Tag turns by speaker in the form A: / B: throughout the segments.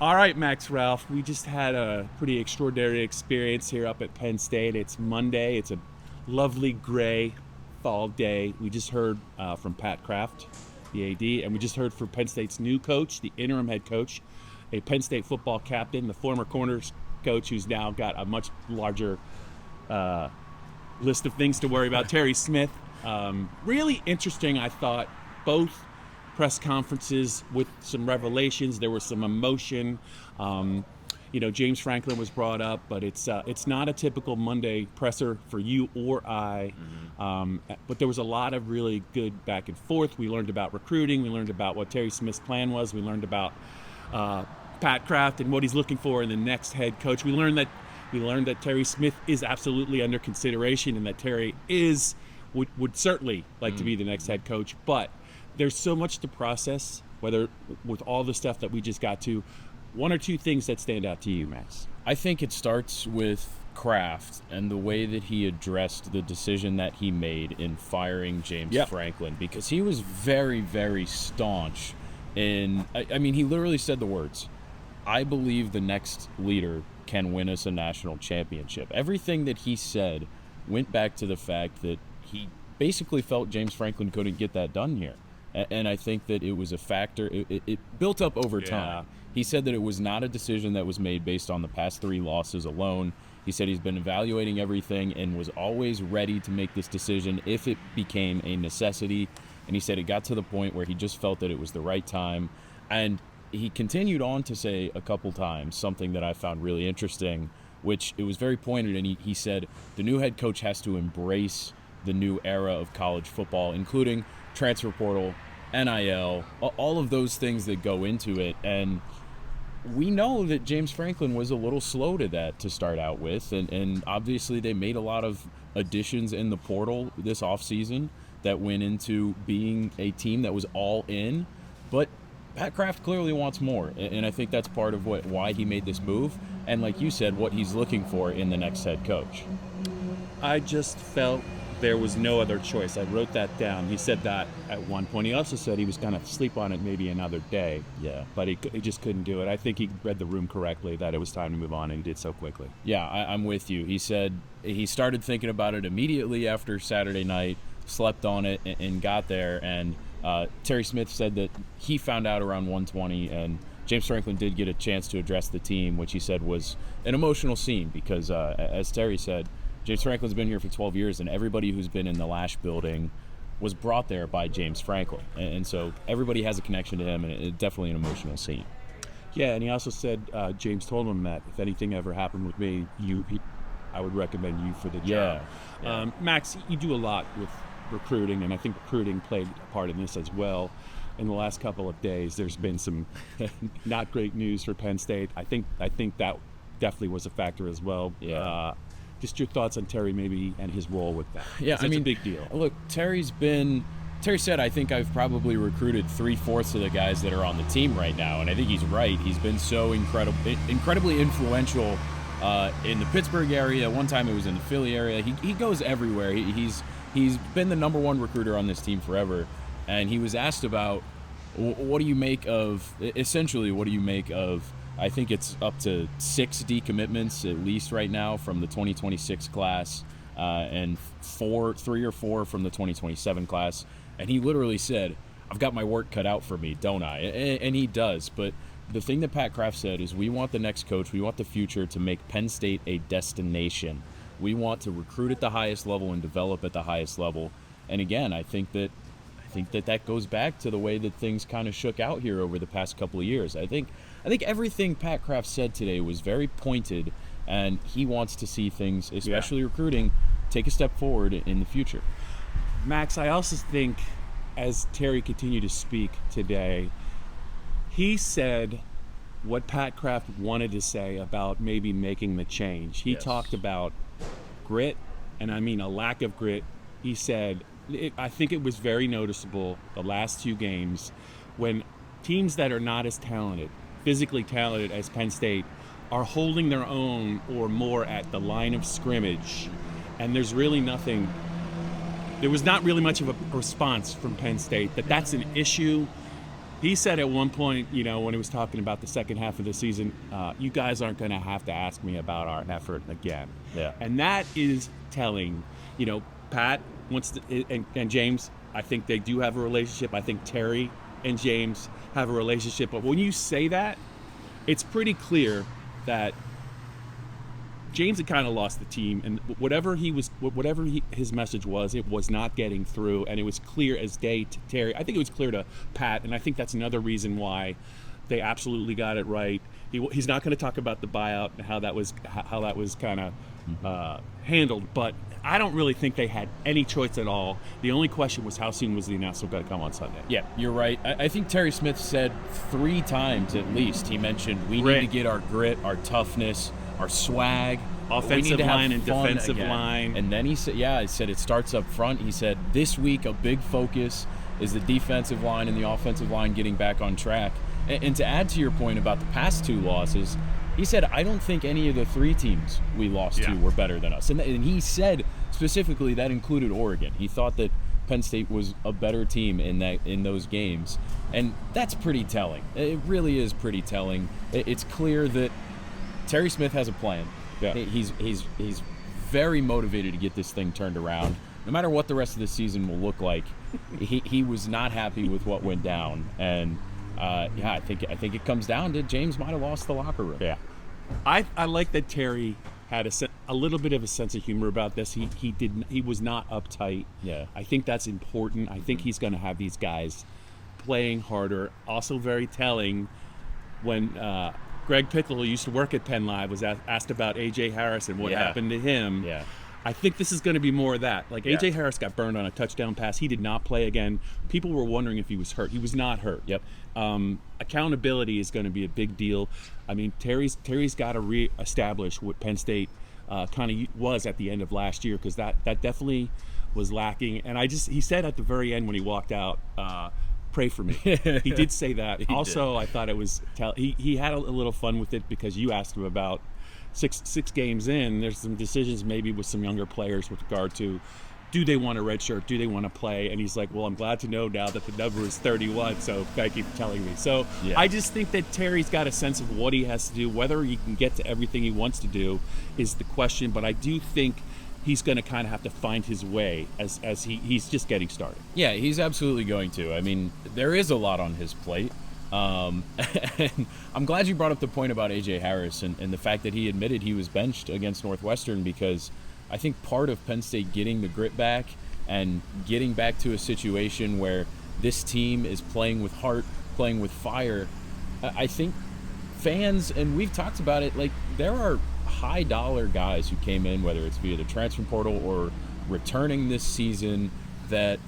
A: All right, Max Ralph, we just had a pretty extraordinary experience here up at Penn State. It's Monday. It's a lovely gray fall day. We just heard from Pat Kraft, the AD, and we just heard from Penn State's new coach, the interim head coach, a Penn State football captain, the former corners coach who's now got a much larger list of things to worry about, Terry Smith. Really interesting, I thought, both press conferences with some revelations. There was some emotion. James Franklin was brought up, but it's not a typical Monday presser for you or I. But there was a lot of really good back and forth. We learned about recruiting. We learned about what Terry Smith's plan was. We learned about Pat Kraft and what he's looking for in the next head coach. We learned that Terry Smith is absolutely under consideration, and that Terry would certainly like to be the next head coach. But there's so much to process, whether with all the stuff that we just got to. One or two things that stand out to you, Max?
B: I think it starts with Kraft and the way that he addressed the decision that he made in firing James Franklin, because he was very, very staunch in, he literally said the words, "I believe the next leader can win us a national championship." Everything that he said went back to the fact that he basically felt James Franklin couldn't get that done here. And I think that it was a factor. It built up over time. He said that it was not a decision that was made based on the past 3 losses alone. He said he's been evaluating everything and was always ready to make this decision if it became a necessity. And he said it got to the point where he just felt that it was the right time. And he continued on to say a couple times something that I found really interesting, which it was very pointed. And he said the new head coach has to embrace the new era of college football, including transfer portal, NIL, all of those things that go into it. And we know that James Franklin was a little slow to that to start out with. And obviously they made a lot of additions in the portal this offseason that went into being a team that was all in. But Pat Kraft clearly wants more. And I think that's part of why he made this move. And like you said, what he's looking for in the next head coach.
A: I just felt there was no other choice. I wrote that down. He said that at one point. He also said he was going to sleep on it maybe another day.
B: Yeah.
A: But he just couldn't do it. I think he read the room correctly, that it was time to move on, and he did so quickly.
B: Yeah, I'm with you. He said he started thinking about it immediately after Saturday night, slept on it, and got there. And Terry Smith said that he found out around 1:20, and James Franklin did get a chance to address the team, which he said was an emotional scene because, as Terry said, James Franklin's been here for 12 years, and everybody who's been in the Lash building was brought there by James Franklin. And so everybody has a connection to him, and it's definitely an emotional scene.
A: Yeah, and he also said James told him that if anything ever happened with me, I would recommend you for the job.
B: Yeah.
A: Max, you do a lot with recruiting, and I think recruiting played a part in this as well. In the last couple of days, there's been some not great news for Penn State. I think that definitely was a factor as well.
B: Yeah.
A: Just your thoughts on Terry maybe and his role with that.
B: Yeah,
A: it's a big deal.
B: Look, Terry said, I think I've probably recruited 3/4 of the guys that are on the team right now, and I think he's right. He's been so incredibly influential in the Pittsburgh area. One time it was in the Philly area. He goes everywhere. He's been the number 1 recruiter on this team forever, and he was asked about what do you make of I think it's up to 6 decommitments at least right now from the 2026 class, and 3 or 4 from the 2027 class. And he literally said, "I've got my work cut out for me, don't I?" And he does. But the thing that Pat Kraft said is, we want the next coach, we want the future to make Penn State a destination. We want to recruit at the highest level and develop at the highest level. And again, I think that goes back to the way that things kind of shook out here over the past couple of years. I think everything Pat Kraft said today was very pointed, and he wants to see things, especially recruiting, take a step forward in the future.
A: Max, I also think as Terry continued to speak today, he said what Pat Kraft wanted to say about maybe making the change. He talked about grit, and I mean a lack of grit. He said, I think it was very noticeable the last 2 games when teams that are not as talented, physically talented as Penn State, are holding their own or more at the line of scrimmage, and there was not really much of a response from Penn State. That's an issue. He said at one point, when he was talking about the second half of the season, you guys aren't going to have to ask me about our effort again.
B: Yeah.
A: And that is telling. Pat wants to, and James, I think they do have a relationship. I think Terry and James have a relationship. But when you say that, it's pretty clear that James had kind of lost the team, and whatever his message was, it was not getting through, and it was clear as day to Terry. I think it was clear to Pat, and I think that's another reason why they absolutely got it right. He's not going to talk about the buyout and how that was kind of handled, but I don't really think they had any choice at all. The only question was how soon was the announcement going to come on Sunday.
B: Yeah, you're right. I think Terry Smith said 3 times at least. He mentioned we need to get our grit, our toughness, our swag,
A: offensive line and defensive line.
B: And then he said it starts up front. He said this week a big focus is the defensive line and the offensive line getting back on track. And to add to your point about the past 2 losses, he said, I don't think any of the 3 teams we lost to were better than us. And he said specifically that included Oregon. He thought that Penn State was a better team in those games. And that's pretty telling. It really is pretty telling. It's clear that Terry Smith has a plan.
A: Yeah.
B: He's very motivated to get this thing turned around. No matter what the rest of the season will look like, he was not happy with what went down. And I think it comes down to James might have lost the locker room.
A: Yeah, I like that Terry had a little bit of a sense of humor about this. He was not uptight.
B: Yeah,
A: I think that's important. I think he's going to have these guys playing harder. Also very telling when Greg Pickle, who used to work at PennLive, was asked about A.J. Harris and what happened to him.
B: Yeah.
A: I think this is going to be more of that. Like, A.J. Harris got burned on a touchdown pass. He did not play again. People were wondering if he was hurt. He was not hurt.
B: Yep.
A: Accountability is going to be a big deal. I mean, Terry's got to reestablish what Penn State kind of was at the end of last year, because that definitely was lacking. And he said at the very end when he walked out, pray for me. He did say that. Also, I thought it was he had a little fun with it, because you asked him about six games in, there's some decisions maybe with some younger players with regard to, do they want a red shirt? Do they want to play? And he's like, well, I'm glad to know now that the number is 31, so thank you for telling me. So I just think that Terry's got a sense of what he has to do. Whether he can get to everything he wants to do is the question, but I do think he's going to kind of have to find his way as he's just getting started.
B: Yeah, he's absolutely going to. I mean, there is a lot on his plate. And I'm glad you brought up the point about A.J. Harris and the fact that he admitted he was benched against Northwestern, because I think part of Penn State getting the grit back and getting back to a situation where this team is playing with heart, playing with fire, I think fans, and we've talked about it, like, there are high-dollar guys who came in, whether it's via the transfer portal or returning this season, that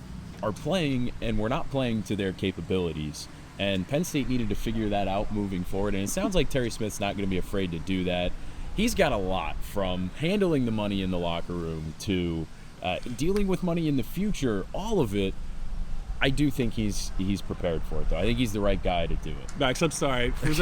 B: are playing and we're not playing to their capabilities. And Penn State needed to figure that out moving forward. And it sounds like Terry Smith's not going to be afraid to do that. He's got a lot, from handling the money in the locker room to dealing with money in the future. All of it, I do think he's prepared for it, though. I think he's the right guy to do it.
A: Max, I'm sorry. For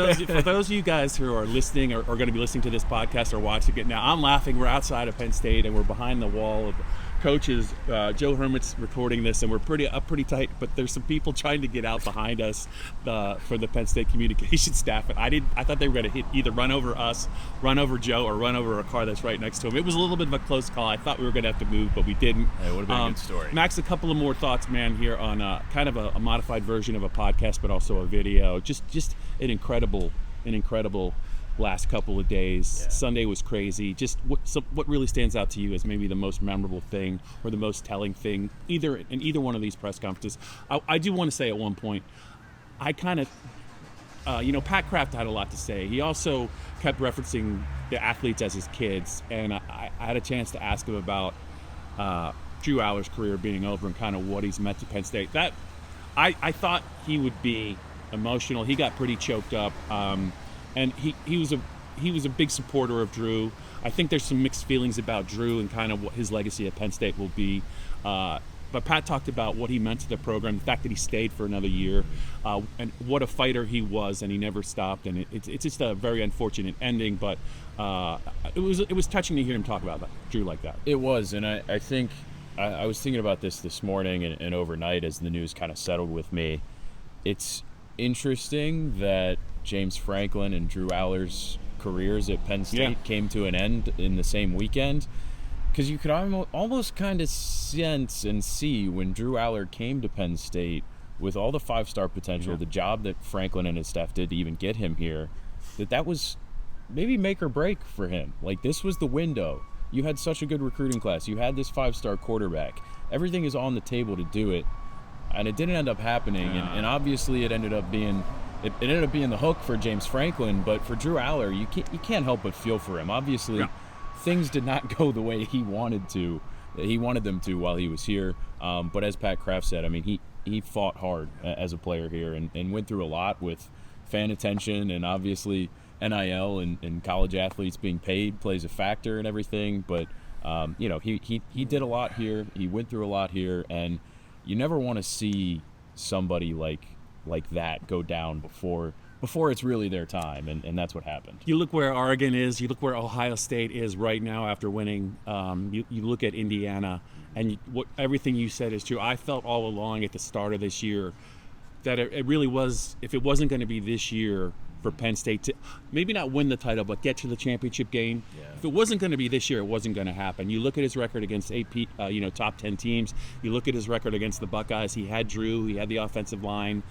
A: those of you guys who are listening or going to be listening to this podcast or watching it now, I'm laughing. We're outside of Penn State, and we're behind the wall of coaches. Joe Hermit's recording this, and we're pretty tight, but there's some people trying to get out behind us for the Penn State communication staff, and I thought they were going to either run over us, run over Joe, or run over a car that's right next to him. It was a little bit of a close call. I thought we were going to have to move, but we didn't.
B: It would have been a good story.
A: Max, a couple of more thoughts, man, here on kind of a modified version of a podcast, but also a video. Just an incredible last couple of days. Yeah. Sunday was crazy. Just what really stands out to you as maybe the most memorable thing or the most telling thing in either one of these press conferences? I do want to say at one point, I kind of Pat Kraft had a lot to say. He also kept referencing the athletes as his kids, and I had a chance to ask him about Drew Aller's career being over and kind of what he's meant to Penn State. That I thought he would be emotional. He got pretty choked up. And he was a big supporter of Drew. I think there's some mixed feelings about Drew and kind of what his legacy at Penn State will be. But Pat talked about what he meant to the program, the fact that he stayed for another year, and what a fighter he was, and he never stopped. And it's just a very unfortunate ending, but it was touching to hear him talk about that, Drew, like that.
B: It was, and I think I was thinking about this morning and overnight as the news kind of settled with me. It's interesting that James Franklin and Drew Aller's careers at Penn State came to an end in the same weekend, because you could almost kind of sense and see when Drew Aller came to Penn State with all the five-star potential, the job that Franklin and his staff did to even get him here, that was maybe make or break for him. Like, this was the window. You had such a good recruiting class. You had this five-star quarterback. Everything is on the table to do it, and it didn't end up happening. And obviously, it ended up being the hook for James Franklin. But for Drew Aller, you can't help but feel for him. Obviously, things did not go the way he wanted them to while he was here. But as Pat Kraft said, I mean, he fought hard as a player here and went through a lot with fan attention, and obviously NIL and college athletes being paid plays a factor and everything. But he did a lot here. He went through a lot here, and you never want to see somebody like that go down before it's really their time, and that's what happened.
A: You look where Oregon is, you look where Ohio State is right now after winning. You look at Indiana, and everything you said is true. I felt all along at the start of this year that it really was, if it wasn't going to be this year for Penn State to maybe not win the title but get to the championship game, if it wasn't going to be this year, it wasn't going to happen. You look at his record against top 10 teams. You look at his record against the Buckeyes. He had Drew. He had the offensive line.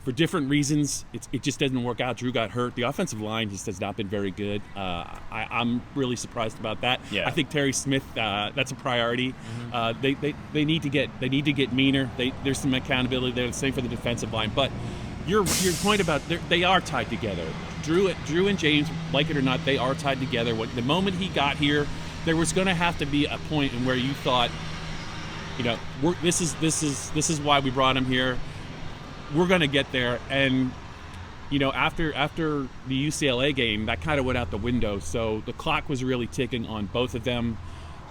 A: For different reasons, it just doesn't work out. Drew got hurt. The offensive line just has not been very good. I'm really surprised about that. I think Terry Smith, that's a priority. They need to get meaner. There's some accountability there. The same for the defensive line. But your point about they are tied together. Drew and James, like it or not, they are tied together. The moment he got here, there was going to have to be a point in where you thought, this is why we brought him here. We're going to get there. And, after the UCLA game, that kind of went out the window. So the clock was really ticking on both of them.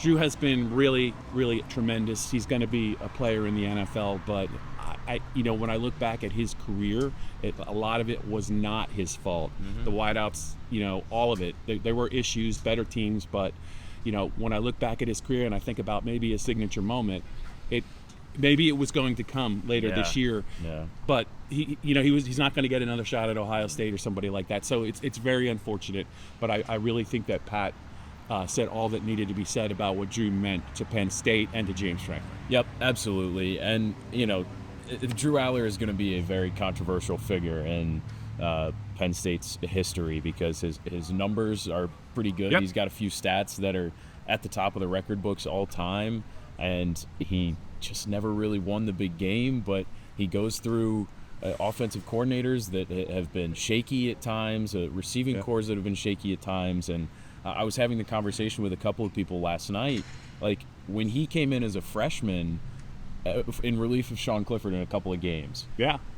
A: Drew has been really, really tremendous. He's going to be a player in the NFL. But, when I look back at his career, a lot of it was not his fault. The wideouts, all of it. There were issues, better teams. But, when I look back at his career and I think about maybe a signature moment, maybe it was going to come later this year, but he's not going to get another shot at Ohio State or somebody like that. So it's very unfortunate. But I really think that Pat said all that needed to be said about what Drew meant to Penn State and to James Franklin.
B: Yep, absolutely. And Drew Aller is going to be a very controversial figure in Penn State's history because his numbers are pretty good. He's got a few stats that are at the top of the record books all time, and he just never really won the big game. But he goes through offensive coordinators that have been shaky at times, receiving cores that have been shaky at times. And I was having the conversation with a couple of people last night. Like, when he came in as a freshman in relief of Sean Clifford in a couple of games,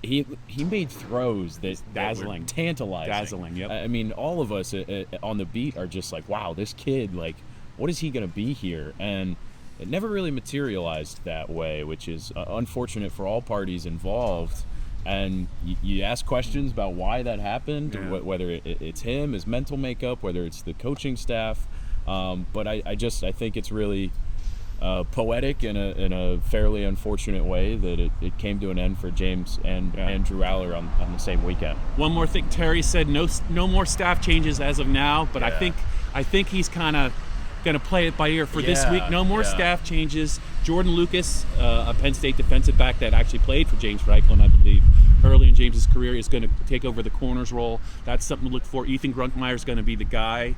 B: he made throws that
A: dazzling,
B: were tantalizing.
A: Dazzling, yep.
B: I mean, all of us on the beat are just like, wow, this kid, like, what is he going to be here? And it never really materialized that way, which is unfortunate for all parties involved. And you ask questions about why that happened, whether it's him, his mental makeup, whether it's the coaching staff. But I think it's really poetic in a fairly unfortunate way that it came to an end for James and Drew Aller on the same weekend.
A: One more thing, Terry said no more staff changes as of now, but I think he's kind of going to play it by ear for this week. No more staff changes. Jordan Lucas, a Penn State defensive back that actually played for James Franklin, I believe, early in James's career, is going to take over the corners role. That's something to look for. Ethan Grunkmeyer is going to be the guy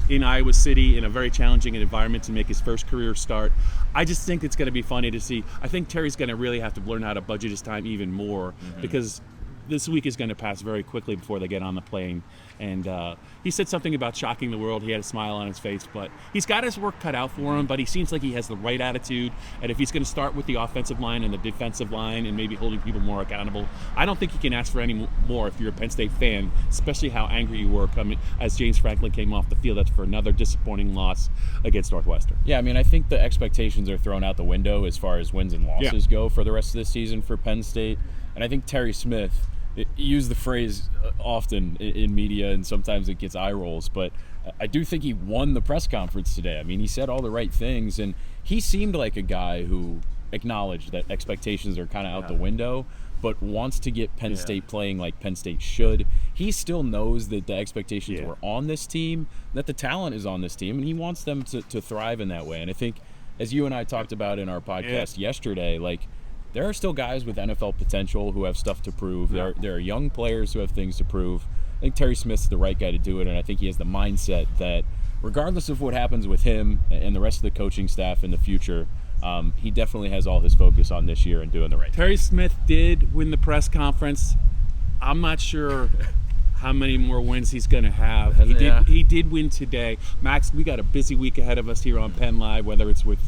A: in Iowa City in a very challenging environment to make his first career start. I just think it's going to be funny to see. I think Terry's going to really have to learn how to budget his time even more because this week is going to pass very quickly before they get on the plane. And he said something about shocking the world. He had a smile on his face, but he's got his work cut out for him, but he seems like he has the right attitude. And if he's going to start with the offensive line and the defensive line and maybe holding people more accountable, I don't think you can ask for any more if you're a Penn State fan, especially how angry you were coming as James Franklin came off the field. That's for another disappointing loss against Northwestern.
B: Yeah, I mean, I think the expectations are thrown out the window as far as wins and losses go for the rest of this season for Penn State. And I think Terry Smith use the phrase often in media, and sometimes it gets eye rolls, but I do think he won the press conference today. I mean, he said all the right things, and he seemed like a guy who acknowledged that expectations are kind of out the window, but wants to get Penn State playing like Penn State should. He still knows that the expectations were on this team, that the talent is on this team, and he wants them to thrive in that way. And I think, as you and I talked about in our podcast yesterday, like, there are still guys with NFL potential who have stuff to prove. There are young players who have things to prove. I think Terry Smith's the right guy to do it, and I think he has the mindset that regardless of what happens with him and the rest of the coaching staff in the future, he definitely has all his focus on this year and doing the right thing.
A: Terry Smith did win the press conference. I'm not sure how many more wins he's going to have. He did win today. Max, we got a busy week ahead of us here on PennLive, whether it's with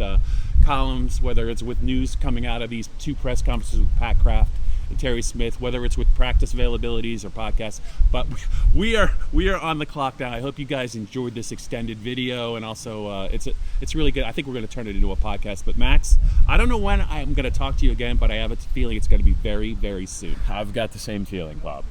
A: columns, whether it's with news coming out of these 2 press conferences with Pat Kraft and Terry Smith, whether it's with practice availabilities or podcasts. But we are on the clock now. I hope you guys enjoyed this extended video, and also it's really good. I think we're going to turn it into a podcast. But Max, I don't know when I'm going to talk to you again, but I have a feeling it's going to be very, very soon.
B: I've got the same feeling, Bob.